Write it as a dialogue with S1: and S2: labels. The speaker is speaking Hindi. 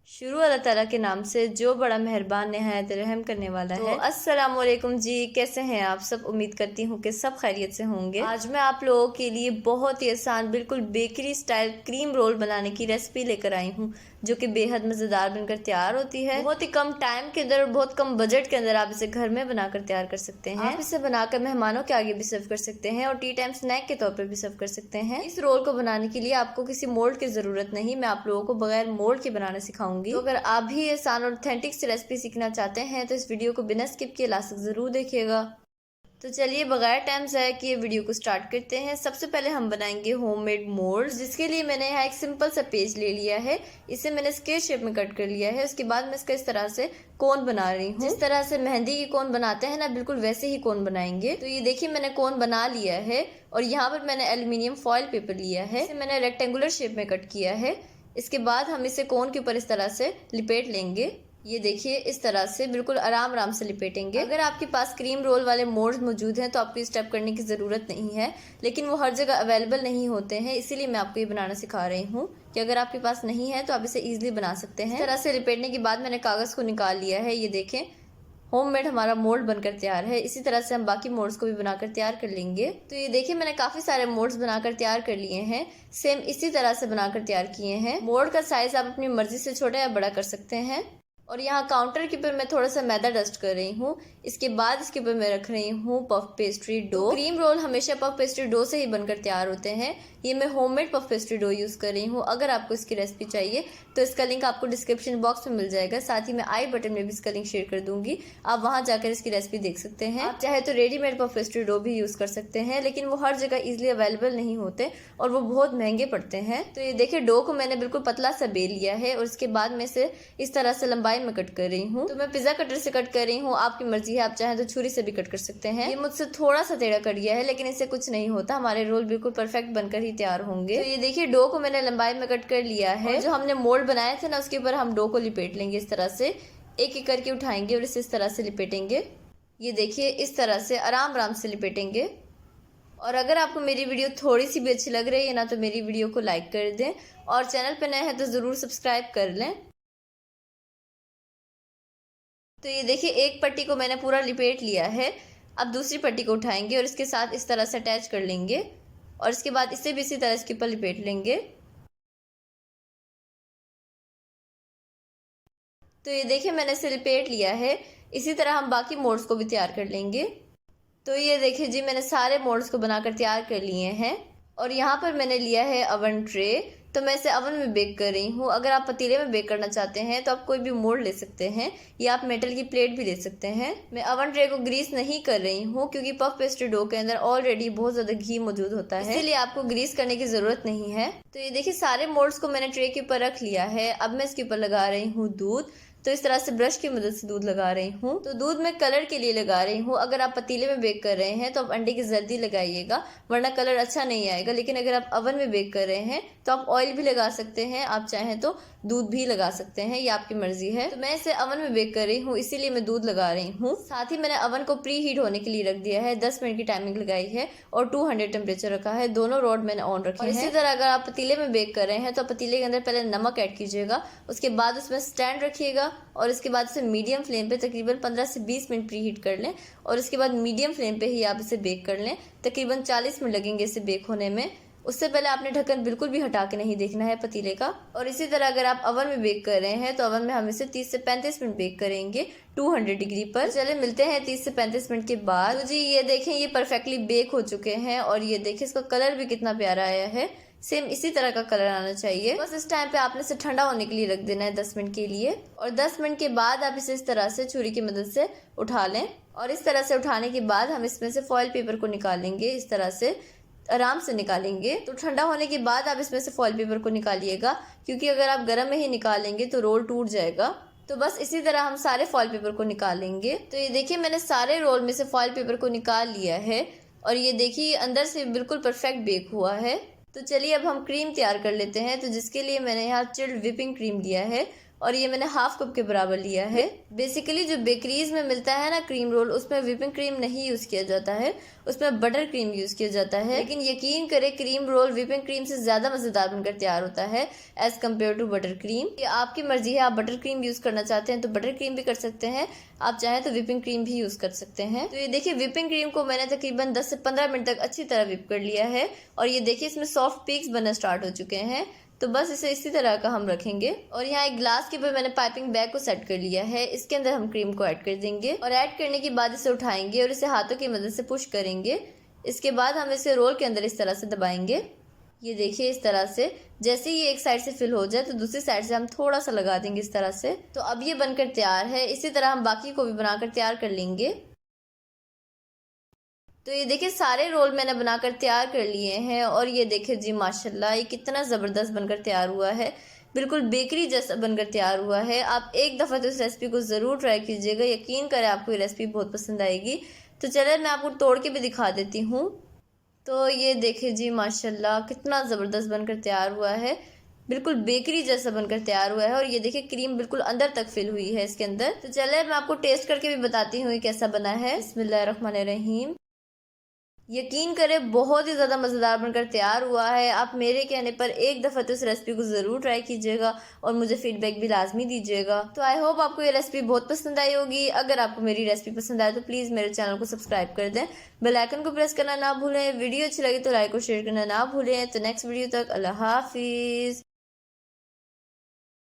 S1: शुरू अल्लाह ताला के नाम से जो बड़ा मेहरबान नहायत रहम करने वाला है। अस्सलाम वालेकुम जी, कैसे हैं आप सब? उम्मीद करती हूँ कि सब खैरियत से होंगे। आज मैं आप लोगों के लिए बहुत ही आसान बिल्कुल बेकरी स्टाइल क्रीम रोल बनाने की रेसिपी लेकर आई हूँ, जो कि बेहद मज़ेदार बनकर तैयार होती है। बहुत ही कम टाइम के अंदर और बहुत कम बजट के अंदर आप इसे घर में बनाकर तैयार कर सकते हैं। आप इसे बनाकर मेहमानों के आगे भी सर्व कर सकते हैं और टी टाइम स्नैक के तौर पर भी सर्व कर सकते हैं। इस रोल को बनाने के लिए आपको किसी मोल्ड की जरूरत नहीं, मैं आप लोगों को बगैर मोल्ड के बनाना सिखाऊंगी। तो अगर आप भी आसान और ऑथेंटिक सी रेसिपी सीखना चाहते हैं तो इस वीडियो को बिना स्किप किए लास्ट तक जरूर देखिएगा। तो चलिए बगैर टाइम ज़ाया किए वीडियो को स्टार्ट करते हैं। सबसे पहले हम बनाएंगे होममेड मोल्ड्स, जिसके लिए मैंने यहाँ एक सिंपल सा पेज ले लिया है। इसे मैंने स्क्वायर शेप में कट कर लिया है। उसके बाद मैं इसका इस तरह से कोन बना रही हूँ। जिस तरह से मेहंदी की कोन बनाते हैं ना, बिल्कुल वैसे ही कोन बनाएंगे। तो ये देखिए मैंने कोन बना लिया है और यहाँ पर मैंने एल्यूमिनियम फॉइल पेपर लिया है। इसे मैंने रेक्टेंगुलर शेप में कट किया है। इसके बाद हम इसे कोन के ऊपर इस तरह से लिपेट लेंगे। ये देखिए इस तरह से बिल्कुल आराम आराम से लिपेटेंगे। अगर आपके पास क्रीम रोल वाले मोल्ड्स मौजूद हैं तो आपको स्टेप करने की ज़रूरत नहीं है, लेकिन वो हर जगह अवेलेबल नहीं होते हैं, इसीलिए मैं आपको ये बनाना सिखा रही हूँ कि अगर आपके पास नहीं है तो आप इसे ईजिली बना सकते हैं। इस तरह से लिपेटने के बाद मैंने कागज़ को निकाल लिया है। ये देखें होममेड हमारा मोल्ड बनकर तैयार है। इसी तरह से हम बाकी मोल्ड्स को भी बनाकर तैयार कर लेंगे। तो ये देखिए मैंने काफ़ी सारे मोल्ड्स बनाकर तैयार कर लिए हैं। सेम इसी तरह से बनाकर तैयार किए हैं। मोल्ड का साइज़ आप अपनी मर्जी से छोटा या बड़ा कर सकते हैं। और यहाँ काउंटर के ऊपर मैं थोड़ा सा मैदा डस्ट कर रही हूँ। इसके बाद इसके ऊपर मैं रख रही हूँ puff pastry dough. Cream roll हमेशा पफ पेस्ट्री डो से ही बनकर तैयार होते हैं। ये मैं homemade puff pastry dough use कर रही हूँ। अगर आपको इसकी रेसिपी चाहिए तो इसका लिंक आपको डिस्क्रिप्शन बॉक्स में मिल जाएगा। साथ ही मैं आई बटन में भी इसका लिंक शेयर कर दूंगी, आप वहाँ जाकर इसकी रेसिपी देख सकते हैं। आप चाहे तो रेडीमेड पफ पेस्ट्री डो भी यूज़ कर सकते हैं, लेकिन वो हर जगह ईजिली अवेलेबल नहीं होते और वो बहुत महंगे पड़ते हैं। तो ये देखिए डो को मैंने बिल्कुल पतला सा बेल लिया है और इसके बाद मैं इसे इस तरह से लंबाई में कट कर रही हूँ। तो मैं पिज्जा कटर से कट कर रही हूँ, आपकी मर्जी है, आप चाहें तो छुरी से भी कट कर सकते हैं। ये मुझसे थोड़ा सा टेढ़ा कट गया है, लेकिन इससे कुछ नहीं होता, हमारे रोल बिल्कुल परफेक्ट बनकर ही तैयार होंगे। तो ये देखिए डो को मैंने लंबाई में कट कर लिया है। जो हमने मोल्ड बनाए थे ना, उसके ऊपर हम डो को लिपेट लेंगे। इस तरह से एक एक करके उठाएंगे और इसे इस तरह से लिपेटेंगे। ये देखिए इस तरह से आराम आराम से लिपेटेंगे। और अगर आपको मेरी वीडियो थोड़ी सी भी अच्छी लग रही है ना, तो मेरी वीडियो को लाइक कर दें और चैनल पर नए हैं तो ज़रूर सब्सक्राइब कर लें। तो ये देखिए एक पट्टी को मैंने पूरा लिपेट लिया है। अब दूसरी पट्टी को उठाएंगे और इसके साथ इस तरह से अटैच कर लेंगे और इसके बाद इसे भी इसी तरह इसके ऊपर लिपेट लेंगे। तो ये देखिए मैंने इसे लिपेट लिया है। इसी तरह हम बाकी मोल्ड्स को भी तैयार कर लेंगे। तो ये देखिए जी मैंने सारे मोल्ड्स को बनाकर तैयार कर लिए हैं और यहाँ पर मैंने लिया है अवन ट्रे। तो मैं इसे अवन में बेक कर रही हूँ। अगर आप पतीले में बेक करना चाहते हैं तो आप कोई भी मोल्ड ले सकते हैं या आप मेटल की प्लेट भी ले सकते हैं। मैं अवन ट्रे को ग्रीस नहीं कर रही हूँ क्योंकि पफ पेस्ट्री डो के अंदर ऑलरेडी बहुत ज़्यादा घी मौजूद होता है, इसलिए आपको ग्रीस करने की ज़रूरत नहीं है। तो ये देखिए सारे मोल्ड्स को मैंने ट्रे के ऊपर रख लिया है। अब मैं इसके ऊपर लगा रही हूँ दूध। तो इस तरह से ब्रश की मदद से दूध लगा रही हूँ। तो दूध मैं कलर के लिए लगा रही हूँ। अगर आप पतीले में बेक कर रहे हैं तो आप अंडे की जर्दी लगाइएगा, वरना कलर अच्छा नहीं आएगा। लेकिन अगर आप अवन में बेक कर रहे हैं तो आप ऑयल भी लगा सकते हैं, आप चाहें तो दूध भी लगा सकते हैं, ये आपकी मर्जी है। तो मैं इसे अवन में बेक कर रही हूँ, इसीलिए मैं दूध लगा रही हूँ। साथ ही मैंने अवन को प्री हीट होने के लिए रख दिया है। 10 मिनट की टाइमिंग लगाई है और 200 टेम्परेचर रखा है। दोनों रॉड मैंने ऑन रखे हैं। इसी तरह अगर आप पतीले में बेक कर रहे हैं तो पतीले के अंदर पहले नमक ऐड कीजिएगा, उसके बाद उसमें स्टैंड रखिएगा और इसके बाद इसे मीडियम फ्लेम पे तकरीबन 15 से 20 मिनट प्री हीट कर लें और इसके बाद मीडियम फ्लेम पे ही आप इसे बेक कर लें। तकरीबन 40 मिनट लगेंगे इसे बेक होने में। उससे पहले आपने ढक्कन बिल्कुल भी हटा के नहीं देखना है पतीले का। और इसी तरह अगर आप अवन में बेक कर रहे हैं तो अवन में हम इसे 30 से 35 मिनट बेक करेंगे 200 डिग्री पर। चले मिलते हैं 30 से 35 मिनट के बाद। तो जी ये देखें ये परफेक्टली बेक हो चुके हैं और ये देखें इसका कलर भी कितना प्यारा आया है। सेम इसी तरह का कलर आना चाहिए। बस इस टाइम पे आपने इसे ठंडा होने के लिए रख देना है 10 मिनट के लिए। और 10 मिनट के बाद आप इसे इस तरह से छुरी की मदद से उठा लें और इस तरह से उठाने के बाद हम इसमें से फॉइल पेपर को निकालेंगे। इस तरह से आराम से निकालेंगे। तो ठंडा होने के बाद आप इसमें से फॉइल पेपर को निकालिएगा, क्योंकि अगर आप गर्म में ही निकालेंगे तो रोल टूट जाएगा। तो बस इसी तरह हम सारे फॉइल पेपर को निकालेंगे। तो ये देखिए मैंने सारे रोल में से फॉइल पेपर को निकाल लिया है और ये देखिए अंदर से बिल्कुल परफेक्ट बेक हुआ है। तो चलिए अब हम क्रीम तैयार कर लेते हैं। तो जिसके लिए मैंने यहाँ चिल्ड व्हिपिंग क्रीम लिया है और ये मैंने हाफ कप के बराबर लिया है। बेसिकली जो बेकरीज में मिलता है ना क्रीम रोल, उसमें व्हिपिंग क्रीम नहीं यूज किया जाता है, उसमें बटर क्रीम यूज किया जाता है। लेकिन यकीन करें क्रीम रोल व्हिपिंग क्रीम से ज्यादा मजेदार बनकर तैयार होता है as compare to butter cream. ये आपकी मर्जी है, आप बटर क्रीम यूज करना चाहते हैं तो बटर क्रीम भी कर सकते हैं, आप चाहें तो व्हिपिंग क्रीम भी यूज कर सकते हैं। तो ये देखिए व्हिपिंग क्रीम को मैंने तकरीबन 10 से 15 मिनट तक अच्छी तरह व्हिप कर लिया है और ये देखिए इसमें सॉफ्ट पीक्स बनना स्टार्ट हो चुके हैं। तो बस इसे इसी तरह का हम रखेंगे और यहाँ एक ग्लास के ऊपर मैंने पाइपिंग बैग को सेट कर लिया है। इसके अंदर हम क्रीम को ऐड कर देंगे और ऐड करने के बाद इसे उठाएंगे और इसे हाथों की मदद से पुश करेंगे। इसके बाद हम इसे रोल के अंदर इस तरह से दबाएंगे। ये देखिए इस तरह से, जैसे ही एक साइड से फिल हो जाए तो दूसरी साइड से हम थोड़ा सा लगा देंगे इस तरह से। तो अब ये बनकर तैयार है। इसी तरह हम बाकी को भी बनाकर तैयार कर लेंगे। तो ये देखिए सारे रोल मैंने बनाकर तैयार कर लिए हैं और ये देखिए जी माशाल्लाह ये कितना ज़बरदस्त बनकर तैयार हुआ है, बिल्कुल बेकरी जैसा बनकर तैयार हुआ है। आप एक दफ़ा तो इस रेसिपी को ज़रूर ट्राई कीजिएगा, यकीन करें आपको ये रेसिपी बहुत पसंद आएगी। तो चलिए मैं आपको तोड़ के भी दिखा देती हूँ। तो ये देखिए जी माशाल्लाह कितना ज़बरदस्त बनकर तैयार हुआ है, बिल्कुल बेकरी जैसा बनकर तैयार हुआ है और ये देखिए क्रीम बिल्कुल अंदर तक फिल हुई है इसके अंदर। तो चलिए मैं आपको टेस्ट करके भी बताती हूँ ये कैसा बना है। बिस्मिल्लाहिर्रहमानिर्रहीम। यकीन करें बहुत ही ज़्यादा मज़ेदार बनकर तैयार हुआ है। आप मेरे कहने पर एक दफ़ा तो इस रेसिपी को ज़रूर ट्राई कीजिएगा और मुझे फीडबैक भी लाजमी दीजिएगा। तो आई होप आपको ये रेसिपी बहुत पसंद आई होगी। अगर आपको मेरी रेसिपी पसंद आए तो प्लीज़ मेरे चैनल को सब्सक्राइब कर दें, बेल आइकन को प्रेस करना ना भूलें। वीडियो अच्छी लगी तो लाइक और शेयर करना ना भूलें। तो नेक्स्ट वीडियो तक अल्लाह हाफिज़।